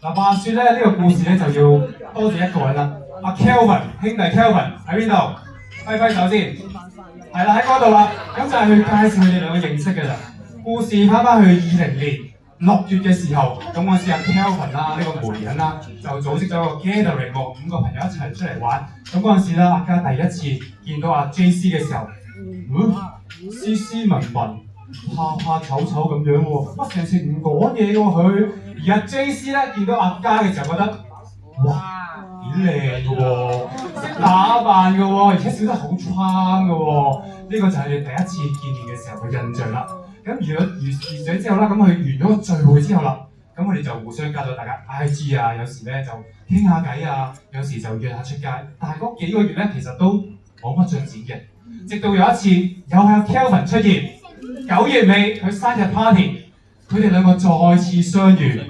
嗱，話説咧，呢個故事咧就要多謝一個人啦。阿 Kelvin 兄弟 Kelvin 喺邊度？揮揮手先。係啦，喺嗰度啦。咁就係去介紹佢哋兩個認識嘅啦。故事翻去2000年6月嘅時候，咁我試阿 Kelvin 啦，呢個媒人啦，就組織咗個 gathering 5個朋友一齊出嚟玩。咁嗰陣時咧，阿嘉第一次見到阿 JC 嘅時候，斯斯文文、怕怕醜醜咁樣喎，乜成時唔講嘢喎佢。而阿 JC 咧見到阿嘉嘅時候覺得，哇，幾靚嘅喎，識打扮嘅喎，而且笑得好 charm 嘅喎。呢個就係你第一次見面嘅時候嘅印象啦。咁完咗之後啦，咁佢完咗個聚會之後啦，咁我哋就互相加咗大家 IG 啊，有時咧就傾下偈啊，有時就約下出街。但係嗰幾個月咧，其實都冇乜進展嘅。直到有一次，又係阿 Kelvin 出現，9月尾佢生日 party， 佢哋兩個再次相遇。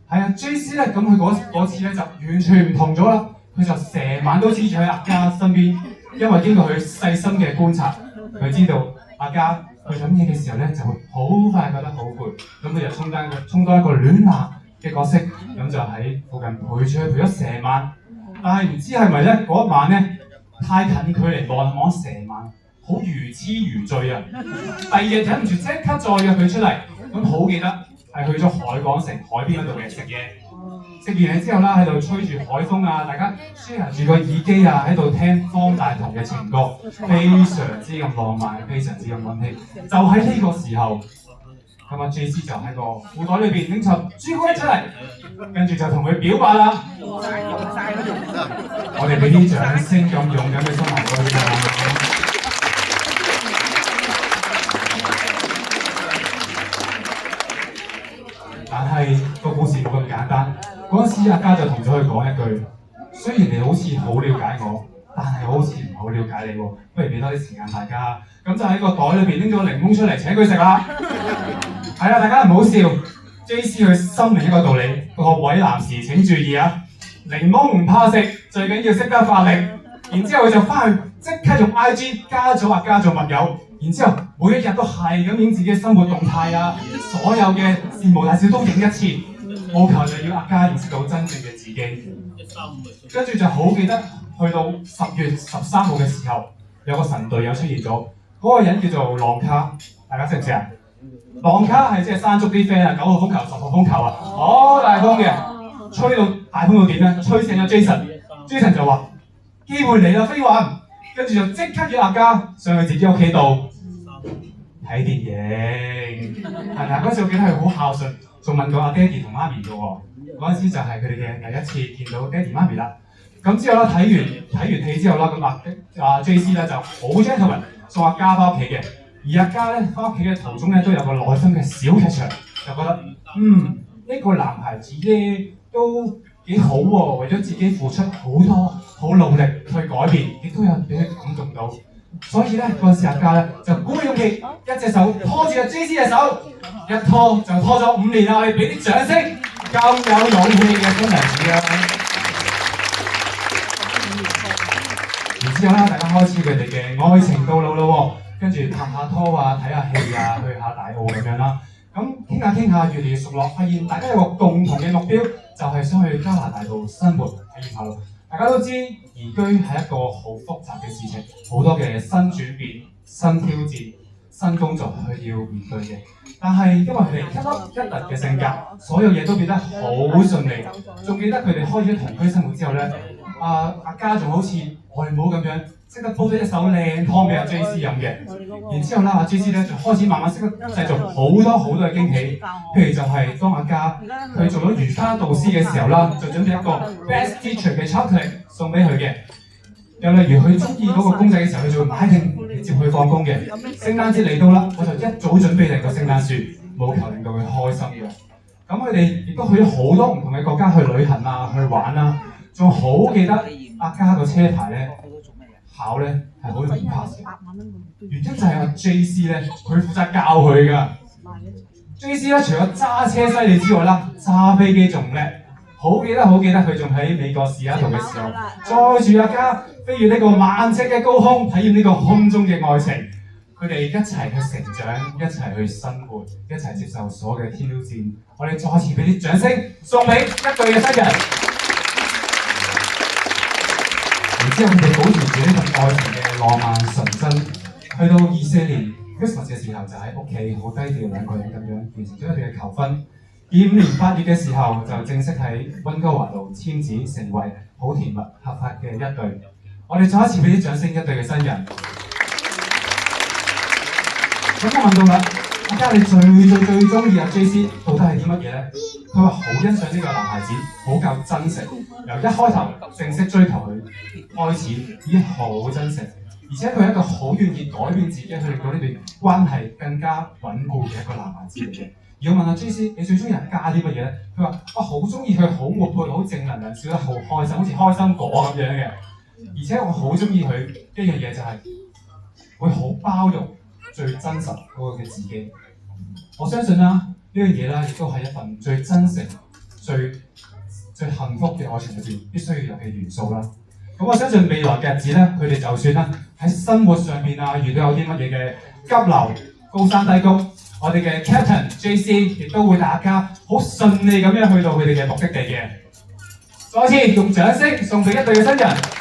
係啊 ，JC 咧，咁佢嗰次咧就完全唔同咗啦。佢就成晚都黐住喺阿嘉身邊，因為經過佢細心嘅觀察，佢知道阿嘉去飲嘢嘅時候咧就會好快覺得好攰，咁佢就充當一個暖男嘅角色，咁就喺附近陪住佢陪咗成晚。但係唔知係咪咧嗰一晚咧太近距離望成晚，好如痴如醉啊！第二日忍唔住即刻再約佢出嚟，咁好記得係去咗海港城海邊嗰度嘅食嘢。食完嘢之後啦，喺度吹住海風啊，大家 share 住個耳機啊，喺度聽方大同嘅情歌，非常之咁浪漫，非常之咁溫馨。就喺呢個時候，咁阿 JC 就喺個褲袋裏邊拎出朱古力出嚟，跟住就同佢表白啦。我哋俾啲掌聲咁勇敢嘅新聞過去啦。但係個故事冇咁簡單。嗰陣時，阿嘉就同咗佢講一句：雖然你好似好了解我，但係我好似唔好了解你喎。不如俾多啲時間大家。咁就喺個袋裏邊拎咗個檸檬出嚟請佢食啦。係啦，大家唔好笑。JC 佢深明一個道理，各位男士請注意啊！檸檬唔怕食，最緊要識得發力。然之後佢就翻去即刻用 IG 加咗阿嘉做密友。然之後每一日都係咁影自己嘅生活動態啊，所有嘅事無大小都影一次，務求就要阿嘉認識到真正嘅自己。跟住就好記得去到10月13號嘅時候，有個神隊友出現咗，嗰個人叫做浪卡，大家識唔識啊？浪卡係即係山竹啲 friend 啊，9號風球、10號風球啊，好大風嘅，吹到大風到點咧？吹醒咗 Jason 就話：機會嚟啦，飛雲！跟住就即刻約阿嘉上去自己屋企度睇電影。係啦，嗰陣時我記得佢好孝順，仲問過阿爹哋同媽咪嘅喎。嗰陣時就係佢哋嘅第一次見到爹哋媽咪啦。咁之後咧睇完戲之後啦，咁阿 JC 咧就好 gentleman 送阿嘉翻屋企嘅。而阿嘉咧翻屋企嘅途中咧都有個內心嘅小劇場，就覺得呢個男孩子咧都幾好喎，為咗自己付出好多，好努力去改變，亦都有俾佢感動到。所以咧嗰陣時阿嘉咧就鼓起勇氣，一隻手拖住阿 JC 嘅手，一拖就拖咗5年啦！我哋俾啲掌聲，咁有勇氣嘅新娘子啊！然之後咧，大家開始佢哋嘅愛情道路咯喎，跟住拍下拖啊，睇下戲啊，去下大澳咁樣啦。咁傾下，越嚟越熟絡，發現大家有個共同嘅目標，就係想去加拿大度生活體驗下咯。大家都知移居係一個好複雜嘅事情，好多嘅新轉變、新挑戰、新工作需要面對嘅。但係因為佢哋一粒一突嘅性格，所有嘢都變得好順利。仲記得佢哋開始同居生活之後咧，阿嘉仲好似外母咁樣，識得煲咗一手靚湯俾阿 JC 飲嘅。然之後咧，阿 JC 咧就開始慢慢識得製造好多嘅驚喜。譬如就係當阿嘉佢做咗瑜伽導師嘅時候啦，就準備一個 Best Teacher 嘅 chocolate 送俾佢嘅。又例如佢中意嗰個公仔嘅時候，佢就會買定嚟接佢放工嘅。聖誕節嚟到啦，我就一早準備定個聖誕樹，務求令到佢開心嘅。咁佢哋亦都去咗好多唔同嘅國家去旅行啊，去玩啊。仲好記得阿嘉個車牌咧考咧係好容易 pass 嘅，原因就係阿 JC 咧佢負責教佢㗎。JC 咧除咗揸車犀利之外啦，揸飛機仲叻。好記得佢仲喺美國試下圖嘅時候，載住阿嘉飛越呢個萬尺嘅高空，體驗呢個空中嘅愛情。佢哋一齊去成長，一齊去生活，一齊接受所有嘅挑戰。我哋再次俾啲掌聲送俾一對嘅新人。然之後佢哋保持住呢份愛情嘅浪漫純真，去到24年 Christmas 嘅時候就喺屋企好低調兩個人咁樣完成咗佢哋嘅求婚。25年8月嘅時候就正式喺溫哥華度簽字，成為好甜蜜合法嘅一對。我哋再一次俾啲掌聲一對嘅新人。咁我問到啦，阿嘉你最中意阿 JC 到底係啲乜嘢咧？佢話好欣賞呢個男孩子，好夠真誠，由一開頭正式追求佢開始已經好真誠，而且佢係一個好願意改變自己去令到呢段關係更加穩固嘅一個男孩子嚟嘅。而我問阿 JC 你最中意阿嘉啲乜嘢咧？佢話我好中意佢好活潑、好正能量，笑得好開心，好似開心果咁樣嘅。而且我好中意佢一樣嘢就係會好包容最真實嗰個嘅自己。我相信啦，呢樣嘢啦，亦都係一份最真誠、最幸福嘅愛情裏邊必須要有嘅元素啦。咁我相信未來嘅日子咧，佢哋就算啦喺生活上邊啊，遇到有啲乜嘢嘅急流、高山低谷，我哋嘅 Captain JC 亦都會大家好順利咁樣去到佢哋嘅目的地嘅。再次用掌聲送俾一對嘅新人。